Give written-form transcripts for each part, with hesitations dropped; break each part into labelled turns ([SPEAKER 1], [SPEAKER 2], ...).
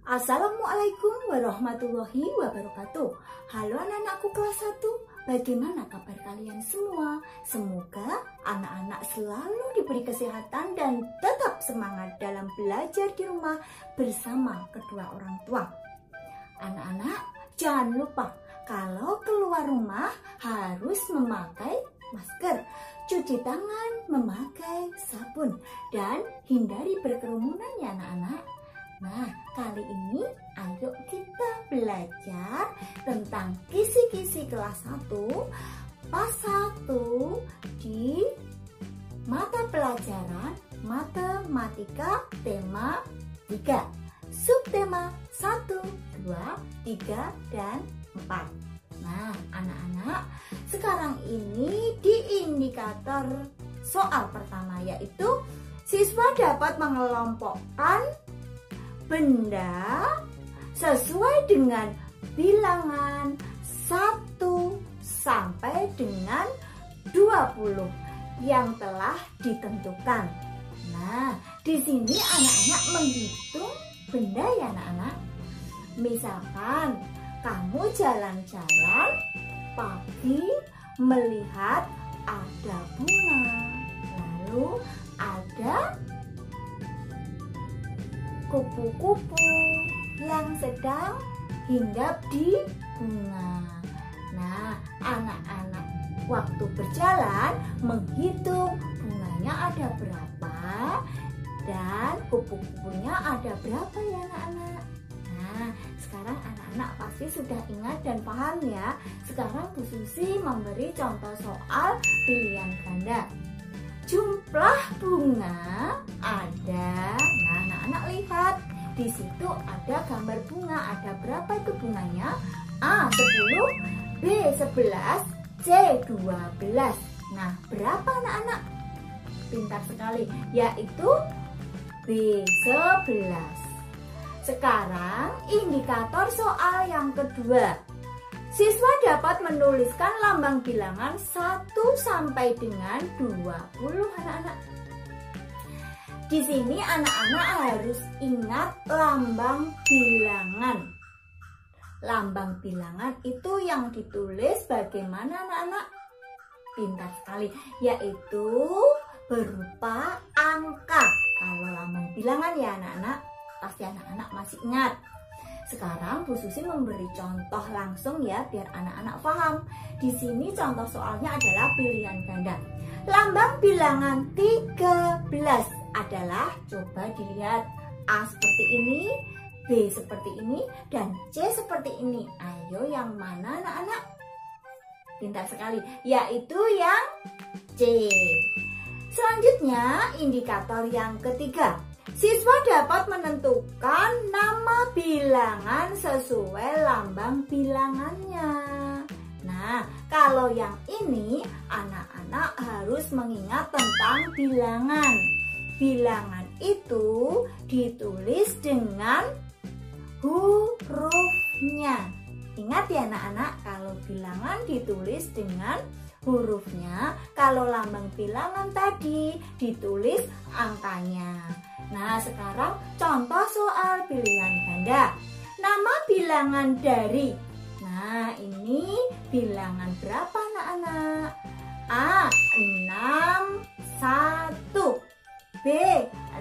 [SPEAKER 1] Assalamualaikum warahmatullahi wabarakatuh. Halo anak-anakku kelas 1, bagaimana kabar kalian semua? Semoga anak-anak selalu diberi kesehatan dan tetap semangat dalam belajar di rumah bersama kedua orang tua. Anak-anak, jangan lupa kalau keluar rumah harus memakai masker, cuci tangan, memakai sabun, dan hindari berkerumunan ya anak-anak. Nah, kali ini ayo kita belajar tentang kisi-kisi kelas 1 pas 1 di mata pelajaran Matematika tema 3. Subtema 1, 2, 3, dan 4. Nah, anak-anak, sekarang ini di indikator soal pertama yaitu siswa dapat mengelompokkan benda sesuai dengan bilangan 1 sampai dengan 20 yang telah ditentukan. Nah, di sini anak-anak menghitung benda ya anak-anak. Misalkan kamu jalan-jalan pagi melihat ada bunga, lalu ada kupu-kupu yang sedang hinggap di bunga. Nah, anak-anak waktu berjalan menghitung bunganya ada berapa dan kupu-kupunya ada berapa ya anak-anak. Nah, sekarang anak-anak pasti sudah ingat dan paham ya. Sekarang Bu Susi memberi contoh soal pilihan ganda. Jumlah bunga ada. Nah, anak-anak lihat di situ ada gambar bunga. Ada berapa itu bunganya? A 10, B 11, C 12. Nah, berapa anak-anak? Pintar sekali, yaitu B 11. Sekarang indikator soal yang kedua. Siswa dapat menuliskan lambang bilangan 1 sampai dengan 20 anak-anak. Di sini anak-anak harus ingat lambang bilangan. Lambang bilangan itu yang ditulis bagaimana anak-anak? Pintar sekali, yaitu berupa angka. Kalau lambang bilangan ya anak-anak, pasti anak-anak masih ingat. Sekarang Bu Susi memberi contoh langsung ya biar anak-anak paham. Di sini contoh soalnya adalah pilihan ganda. Lambang bilangan 13 adalah, coba dilihat, A seperti ini, B seperti ini, dan C seperti ini. Ayo yang mana anak-anak? Pintar sekali, yaitu yang C. Selanjutnya indikator yang ketiga. Siswa dapat menentukan nama bilangan sesuai lambang bilangannya. Nah, kalau yang ini anak-anak harus mengingat tentang bilangan. Bilangan itu ditulis dengan hurufnya. Ingat ya anak-anak, kalau bilangan ditulis dengan hurufnya, kalau lambang bilangan tadi ditulis angkanya. Nah, sekarang contoh soal pilihan ganda. Nama bilangan dari. Nah, ini bilangan berapa anak-anak? A 6, 1, B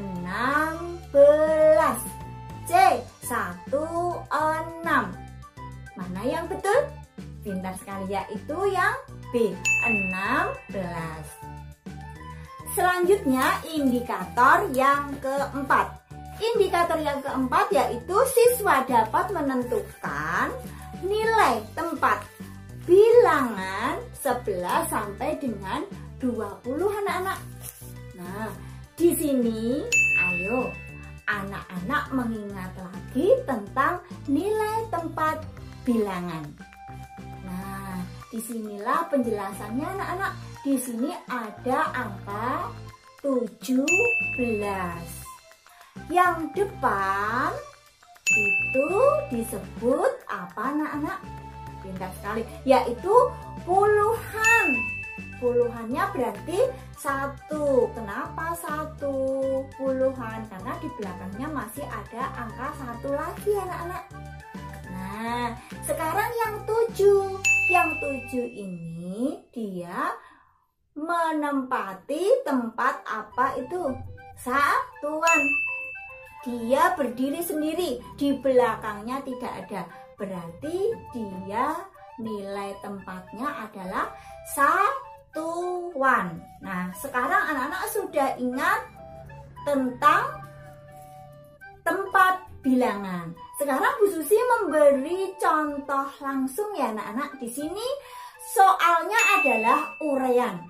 [SPEAKER 1] 16, C 16. Mana yang betul? Pintar sekali, yaitu yang B 16. Selanjutnya indikator yang keempat. Indikator yang keempat yaitu siswa dapat menentukan nilai tempat bilangan 11 sampai dengan 20 anak-anak. Nah, di sini ayo anak-anak mengingat lagi tentang nilai tempat bilangan. Nah, disinilah penjelasannya anak-anak. Di sini ada angka 17. Yang depan itu disebut apa anak-anak? Pintar sekali, yaitu puluhan. puluhannya berarti 1. Kenapa 1 puluhan? Karena di belakangnya masih ada angka 1 lagi anak-anak. Nah, sekarang yang 7. Yang 7 ini dia menempati tempat apa itu? Satuan. Dia berdiri sendiri, di belakangnya tidak ada. Berarti dia nilai tempatnya adalah satuan. Nah, sekarang anak-anak sudah ingat tentang tempat bilangan. Sekarang Bu Susi memberi contoh langsung ya anak-anak. Di sini soalnya adalah uraian.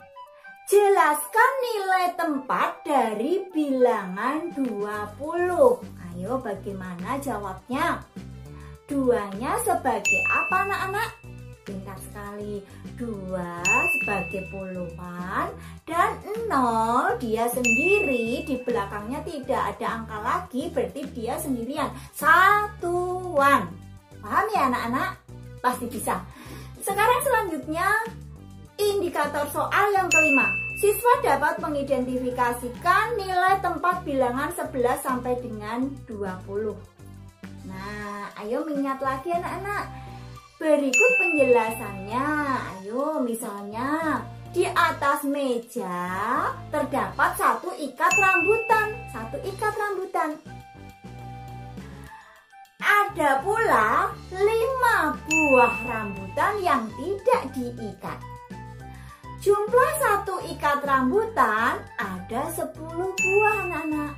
[SPEAKER 1] Jelaskan nilai tempat dari bilangan 20. Ayo bagaimana jawabnya? 2-nya sebagai apa anak-anak? Pintar sekali. 2 sebagai puluhan dan 0 dia sendiri, di belakangnya tidak ada angka lagi, berarti dia sendirian. Satuan. Paham ya anak-anak? Pasti bisa. Sekarang selanjutnya indikator soal yang kelima. Siswa dapat mengidentifikasikan nilai tempat bilangan 11 sampai dengan 20. Nah, ayo mengingat lagi anak-anak. Berikut penjelasannya. Ayo, misalnya di atas meja terdapat 1 ikat rambutan. 1 ikat rambutan. Ada pula 5 buah rambutan yang tidak diikat. Jumlah 1 ikat rambutan ada 10 buah anak-anak.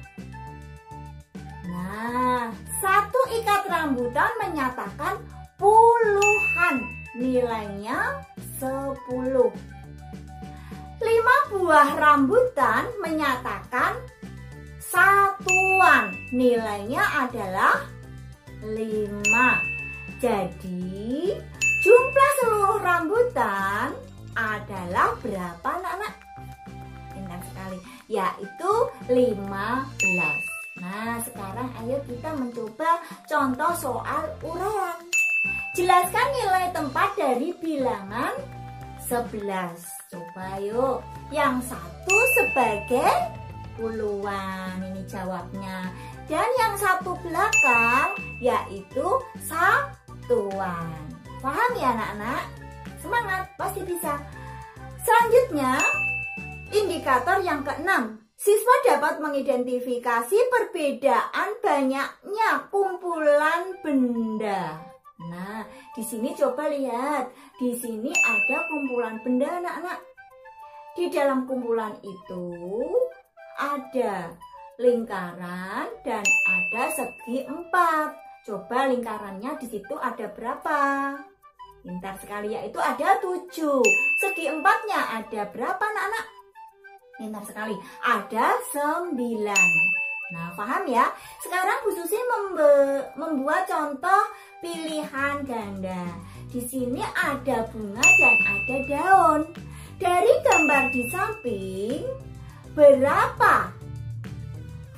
[SPEAKER 1] Nah, 1 ikat rambutan menyatakan puluhan, nilainya 10. 5 buah rambutan menyatakan satuan, nilainya adalah 5. Jadi jumlah seluruh rambutan adalah berapa anak-anak? Pintar sekali, yaitu 15. Nah, sekarang ayo kita mencoba contoh soal uraian. Jelaskan nilai tempat dari bilangan 11. Coba yuk. Yang 1 sebagai puluhan, ini jawabnya. Dan yang 1 belakang yaitu satuan. Paham ya anak-anak? Semangat, pasti bisa. Selanjutnya, indikator yang ke-6. Siswa dapat mengidentifikasi perbedaan banyaknya kumpulan benda. Nah, di sini coba lihat. Di sini ada kumpulan benda anak-anak. Di dalam kumpulan itu ada lingkaran dan ada segi 4. Coba lingkarannya di situ ada berapa? Pintar sekali, yaitu ada 7. Segi 4-nya ada berapa anak-anak? Pintar sekali, ada 9. Nah, paham ya? Sekarang Bu Susi membuat contoh pilihan ganda. Di sini ada bunga dan ada daun. Dari gambar di samping, berapa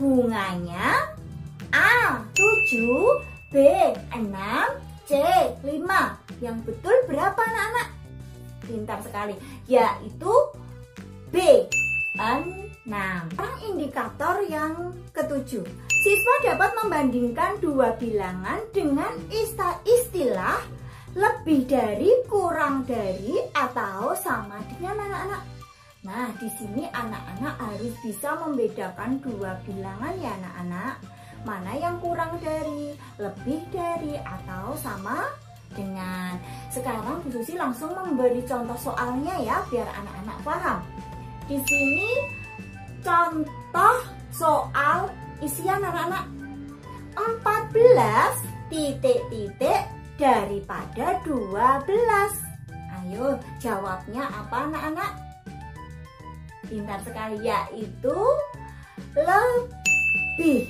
[SPEAKER 1] bunganya? A 7, B 6, C 5. Yang betul berapa anak-anak? Pintar sekali, yaitu B 6. Indikator yang ke-7. Siswa dapat membandingkan 2 bilangan dengan istilah lebih dari, kurang dari, atau sama dengan anak-anak. Nah, di sini anak-anak harus bisa membedakan 2 bilangan ya anak-anak. Mana yang kurang dari, lebih dari, atau sama dengan. Sekarang Bu Susi langsung memberi contoh soalnya ya, biar anak-anak paham. Di sini contoh soal isian anak-anak. 14 titik-titik daripada 12. Ayo jawabnya apa anak-anak? Pintar sekali, yaitu lebih.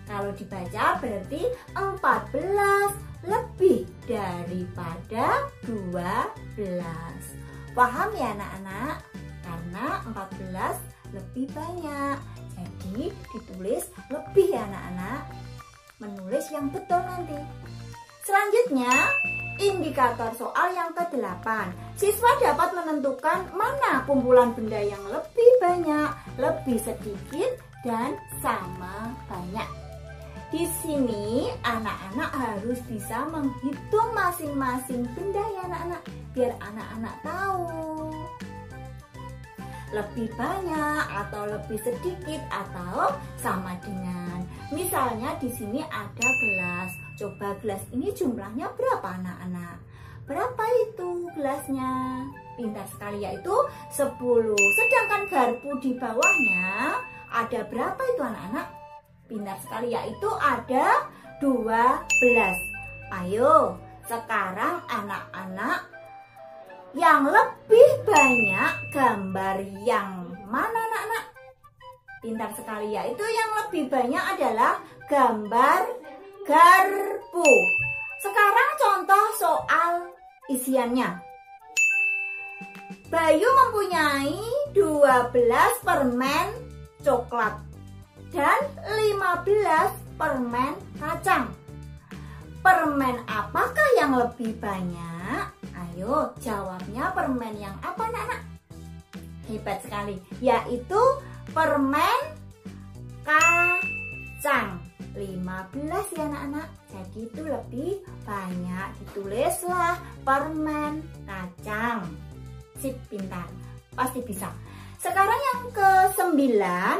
[SPEAKER 1] Kalau dibaca berarti 14 lebih daripada 12. Paham ya anak-anak? Karena 14 lebih banyak, jadi ditulis lebih ya anak-anak. Menulis yang betul nanti. Selanjutnya, indikator soal yang ke-8. Siswa dapat menentukan mana kumpulan benda yang lebih banyak, lebih sedikit, dan sama banyak. Di sini anak-anak harus bisa menghitung masing-masing benda ya anak-anak, biar anak-anak tahu lebih banyak atau lebih sedikit atau sama dengan. Misalnya di sini ada gelas. Coba gelas ini jumlahnya berapa anak-anak? Berapa itu gelasnya? Pintar sekali, yaitu 10. Sedangkan garpu di bawahnya ada berapa itu anak-anak? Pintar sekali, yaitu ada 12. Ayo, sekarang anak-anak yang lebih banyak gambar yang mana anak-anak? Pintar sekali, yaitu yang lebih banyak adalah gambar garpu. Sekarang contoh soal isiannya. Bayu mempunyai 12 permen coklat dan 15 permen kacang. Permen apakah yang lebih banyak? Ayo, jawabnya permen yang apa anak-anak? Hebat sekali, yaitu permen kacang. 15 ya anak-anak, jadi itu lebih banyak. Ditulislah permen kacang. Sip, pintar, pasti bisa. Sekarang yang ke-9,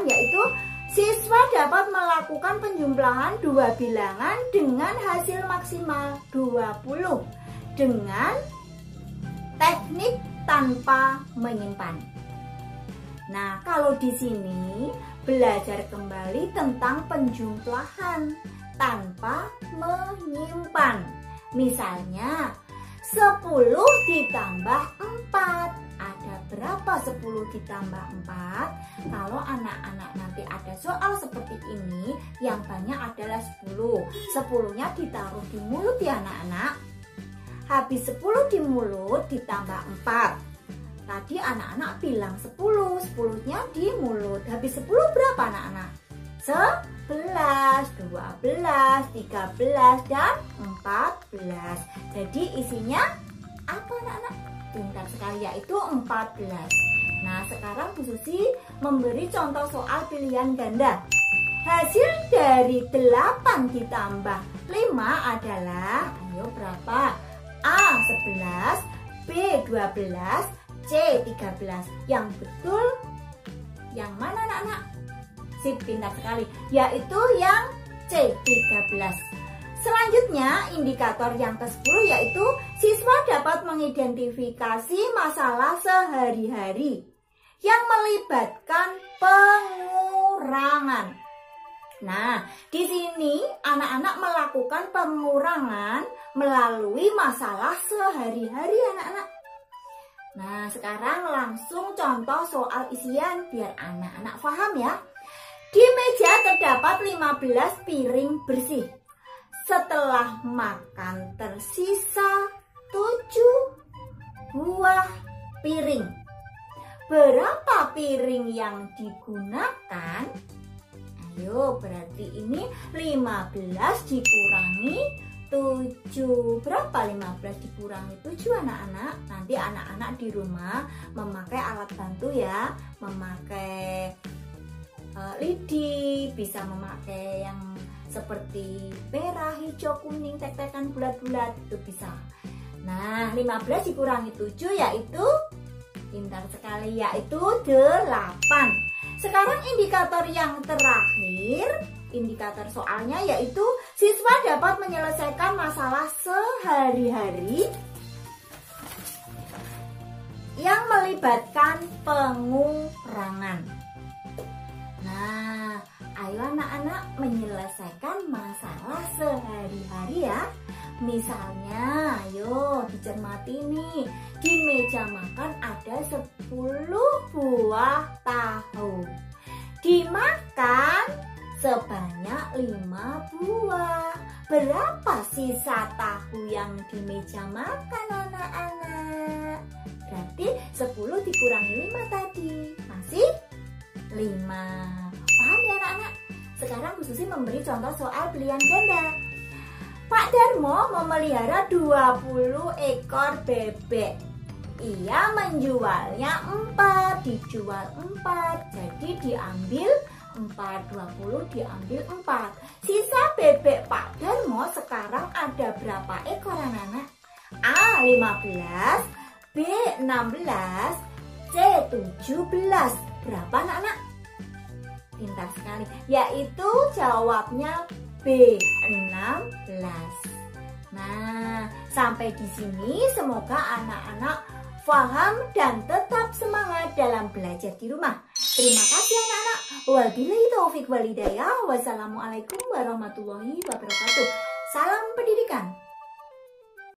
[SPEAKER 1] yaitu siswa dapat melakukan penjumlahan dua bilangan dengan hasil maksimal 20 dengan teknik tanpa menyimpan. Nah, kalau di sini belajar kembali tentang penjumlahan tanpa menyimpan. Misalnya 10 ditambah 4. Ada berapa 10 ditambah 4? Kalau anak-anak nanti ada soal seperti ini, yang banyak adalah 10. 10-nya ditaruh di mulut ya anak-anak. Habis 10 di mulut ditambah 4. Tadi anak-anak bilang 10, 10-nya di mulut. Habis 10 berapa anak-anak? 11, 12, 13, dan 14. Jadi isinya apa anak-anak? Pintar sekali, yaitu 14. Nah, sekarang Bu Susi memberi contoh soal pilihan ganda. Hasil dari 8 ditambah 5 adalah, ayo berapa? A 11, B 12, C 13. Yang betul yang mana anak-anak? Sip, pintar sekali, yaitu yang C 13. Selanjutnya indikator yang ke-10 yaitu siswa dapat mengidentifikasi masalah sehari-hari yang melibatkan pengurangan. Nah, di sini anak-anak melakukan pengurangan melalui masalah sehari-hari anak-anak. Nah, sekarang langsung contoh soal isian biar anak-anak paham ya. Di meja terdapat 15 piring bersih. Setelah makan tersisa 7 buah piring. Berapa piring yang digunakan? Ayo, berarti ini 15 dikurangi 7. Berapa 15 dikurangi 7 anak-anak? Nanti anak-anak di rumah memakai alat bantu ya. Memakai lidi, bisa memakai yang seperti merah, hijau, kuning, tek-tekan bulat-bulat, itu bisa. Nah, 15 dikurangi 7 yaitu, pintar sekali, yaitu 8. Sekarang indikator yang terakhir, indikator soalnya yaitu siswa dapat menyelesaikan masalah sehari-hari yang melibatkan pengurangan. Nah, ayo anak-anak menyelesaikan masalah sehari-hari ya. Misalnya, ayo dicermati nih. Di meja makan ada 10 buah tahu. Dimakan sebanyak 5 buah. Berapa sisa tahu yang di meja makan anak-anak? Berarti 10 dikurangi 5 tadi. Masih 5. Paham ya anak-anak? Sekarang Bu Susi memberi contoh soal pilihan ganda. Pak Darmo memelihara 20 ekor bebek. Ia menjualnya 4, dijual 4, jadi diambil 4, 20 diambil 4. Sisa bebek Pak Darmo sekarang ada berapa ekor anak-anak? A. 15, B. 16, C. 17. Berapa anak-anak? Pintar sekali. Yaitu jawabnya B. 16. Nah, sampai di sini semoga anak-anak paham dan tetap semangat dalam belajar di rumah. Terima kasih anak-anak. Wabillahi taufiq walhidayah. Wassalamualaikum warahmatullahi wabarakatuh. Salam pendidikan.